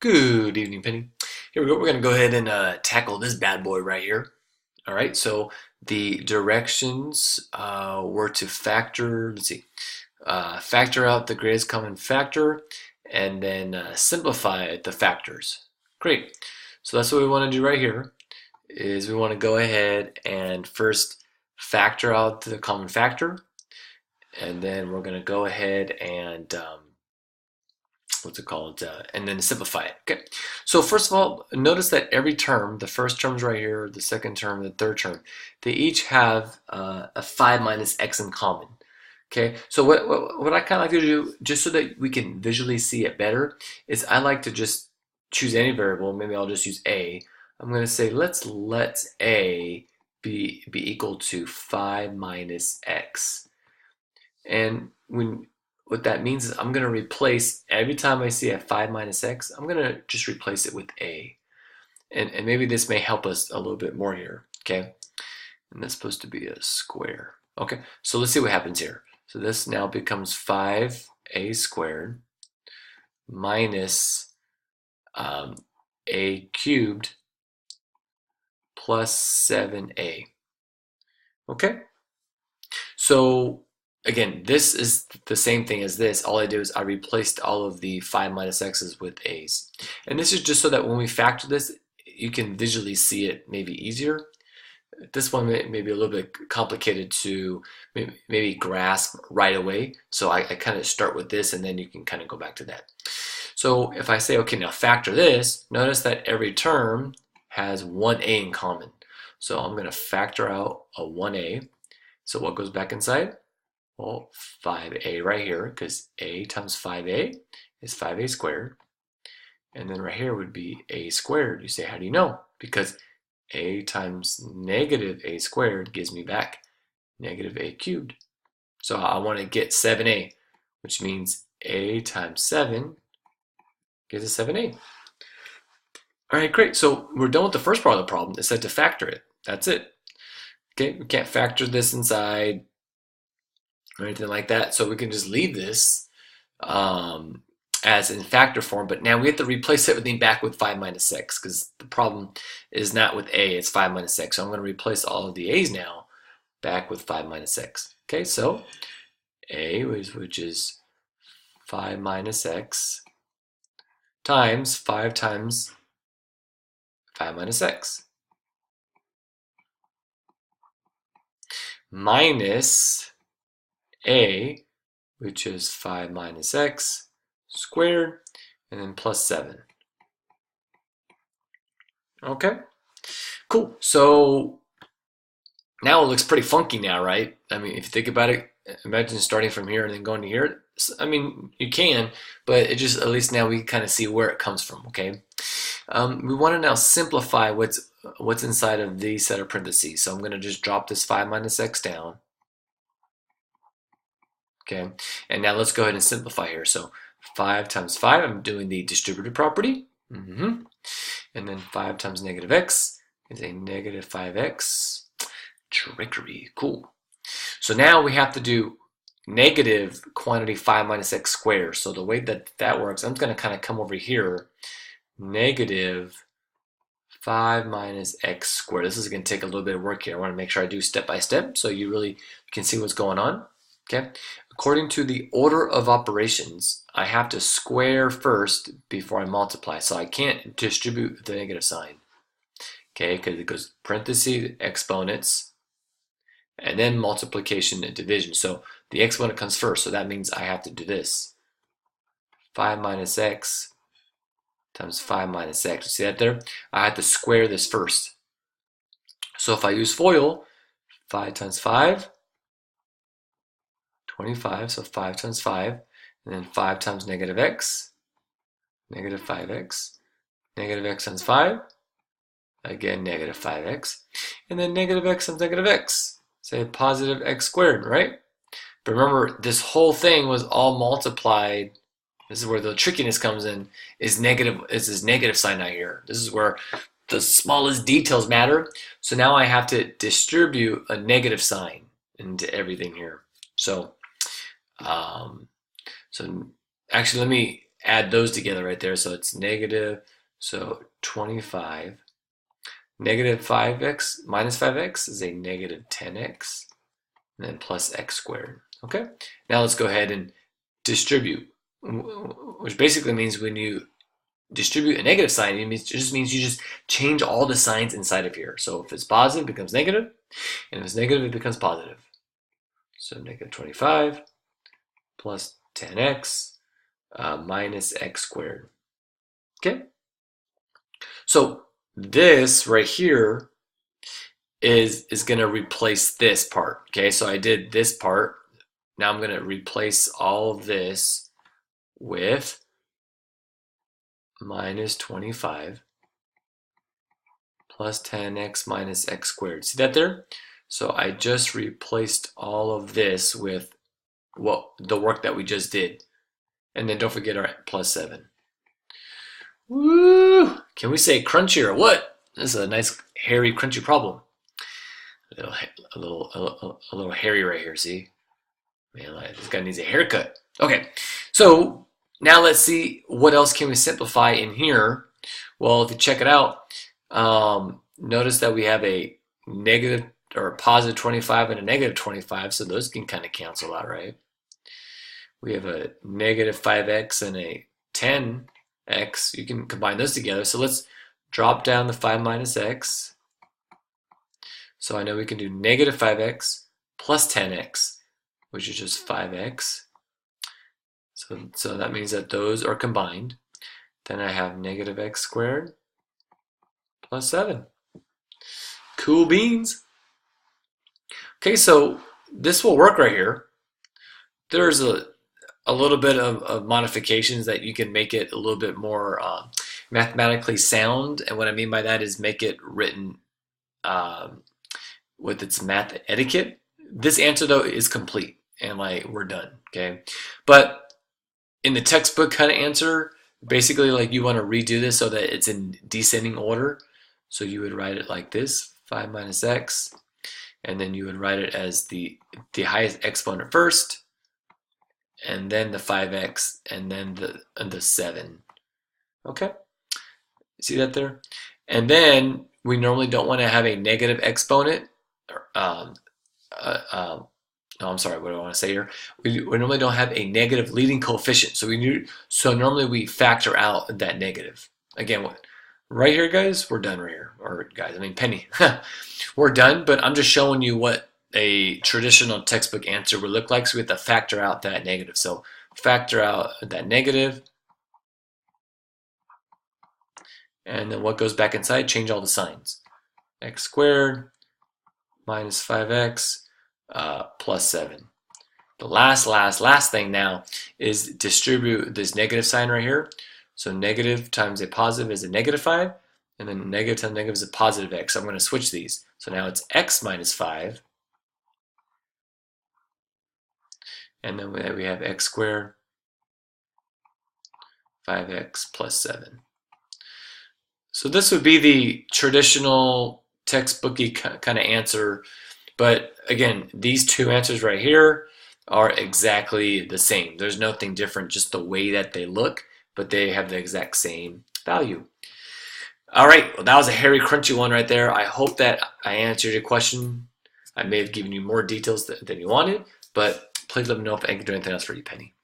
Good evening, Penny. Here we go. We're going to go ahead and tackle this bad boy right here. All right. So the directions were to factor, let's see, factor out the greatest common factor and then simplify the factors. Great. So that's what we want to do right here is we want to go ahead and first factor out the common factor, and then we're going to go ahead and what's it called, and then simplify it. Okay, so first of all, notice that every term, the first term's right here, the second term, the third term, they each have a 5 minus x in common. Okay, so what I kind of like to do, just so that we can visually see it better, is I like to just choose any variable. Maybe I'll just use a. I'm going to say let's let a be equal to 5 minus x. And what that means is I'm going to replace, every time I see a 5 minus x, I'm going to just replace it with a. And maybe this may help us a little bit more here, okay? And that's supposed to be a square. Okay, so let's see what happens here. So this now becomes 5a squared minus a cubed plus 7a. Okay, so again, this is the same thing as this. All I did is I replaced all of the 5 minus x's with a's. And this is just so that when we factor this, you can visually see it maybe easier. This one may be a little bit complicated to maybe grasp right away. So I kind of start with this and then you can kind of go back to that. So if I say, okay, now factor this, notice that every term has 1a in common. So I'm going to factor out a 1a. So what goes back inside? Well, 5a right here, because a times 5a is 5a squared. And then right here would be a squared. You say, how do you know? Because a times negative a squared gives me back negative a cubed. So I want to get 7a, which means a times 7 gives us 7a. All right, great. So we're done with the first part of the problem. It said to factor it. That's it. Okay, we can't factor this inside or anything like that. So we can just leave this as in factor form, but now we have to replace everything back with 5 minus x because the problem is not with a, it's 5 minus x. So I'm going to replace all of the a's now back with 5 minus x. Okay, so a, which is 5 minus x times 5 times 5 minus x minus a, which is 5 minus x squared, and then plus 7. Okay, cool. So now it looks pretty funky now, right? I mean, if you think about it, imagine starting from here and then going to here. I mean, you can, but it just, at least now we kind of see where it comes from, okay? We want to now simplify what's inside of these set of parentheses. So I'm going to just drop this 5 minus x down. Okay, and now let's go ahead and simplify here. So 5 times 5, I'm doing the distributive property. And then 5 times negative x is a negative 5x. Trickery, cool. So now we have to do negative quantity 5 minus x squared. So the way that works, I'm going to kind of come over here. Negative 5 minus x squared. This is going to take a little bit of work here. I want to make sure I do step by step so you really can see what's going on. Okay, according to the order of operations, I have to square first before I multiply. So I can't distribute the negative sign. Okay, because it goes parentheses, exponents, and then multiplication and division. So the exponent comes first, so that means I have to do this. 5 minus x times 5 minus x. You see that there? I have to square this first. So if I use FOIL, 5 times 5, 25, so 5 times 5, and then 5 times negative x, negative 5x, negative x times 5, again negative 5x, and then negative x times negative x, say positive x squared, right? But remember, this whole thing was all multiplied. This is where the trickiness comes in, is this negative sign out here. This is where the smallest details matter. So now I have to distribute a negative sign into everything here. So actually, add those together right there. So it's negative, so 25. Negative 5x minus 5x is a negative 10x, and then plus x squared. Okay, now let's go ahead and distribute, which basically means when you distribute a negative sign, it just means you just change all the signs inside of here. So if it's positive, it becomes negative, and if it's negative, it becomes positive. So negative 25 plus 10x minus x squared. Okay, so this right here is going to replace this part. Okay, so I did this part. Now I'm going to replace all of this with minus 25 plus 10x minus x squared. See that there? So I just replaced all of this with the work that we just did. And then don't forget our plus 7. Woo! Can we say crunchy or what? This is a nice hairy crunchy problem. A little hairy right here, see? Man, this guy needs a haircut. Okay, so now let's see what else can we simplify in here. Well, if you check it out, notice that we have a negative or a positive 25 and a negative 25, so those can kind of cancel out, right? We have a negative 5x and a 10x. You can combine those together. So let's drop down the 5 minus x. So I know we can do negative 5x plus 10x, which is just 5x. So that means that those are combined. Then I have negative x squared plus 7. Cool beans. Okay, so this will work right here. There's a little bit of modifications that you can make it a little bit more mathematically sound. And what I mean by that is make it written with its math etiquette. This answer though is complete and like we're done, okay? But in the textbook kind of answer, basically like you want to redo this so that it's in descending order. So you would write it like this, 5 minus x, and then you would write it as the highest exponent first, and then the 5x, and then the 7. Okay? See that there? And then we normally don't want to have a negative exponent. No, I'm sorry, what do I want to say here? We normally don't have a negative leading coefficient. So normally we factor out that negative. Again, right here, guys, we're done right here. Or guys, I mean Penny. We're done, but I'm just showing you what a traditional textbook answer would look like. So we have to factor out that negative. So factor out that negative. And then what goes back inside? Change all the signs. X squared minus 5x plus 7. The last thing now is distribute this negative sign right here. So negative times a positive is a negative 5, and then negative times negative is a positive x. So I'm going to switch these. So now it's x minus 5, and then we have x squared, 5x plus 7. So this would be the traditional textbooky kind of answer. But again, these two answers right here are exactly the same. There's nothing different, just the way that they look, but they have the exact same value. All right, well, that was a hairy, crunchy one right there. I hope that I answered your question. I may have given you more details than you wanted, but please let me know if I can do anything else for you, Penny.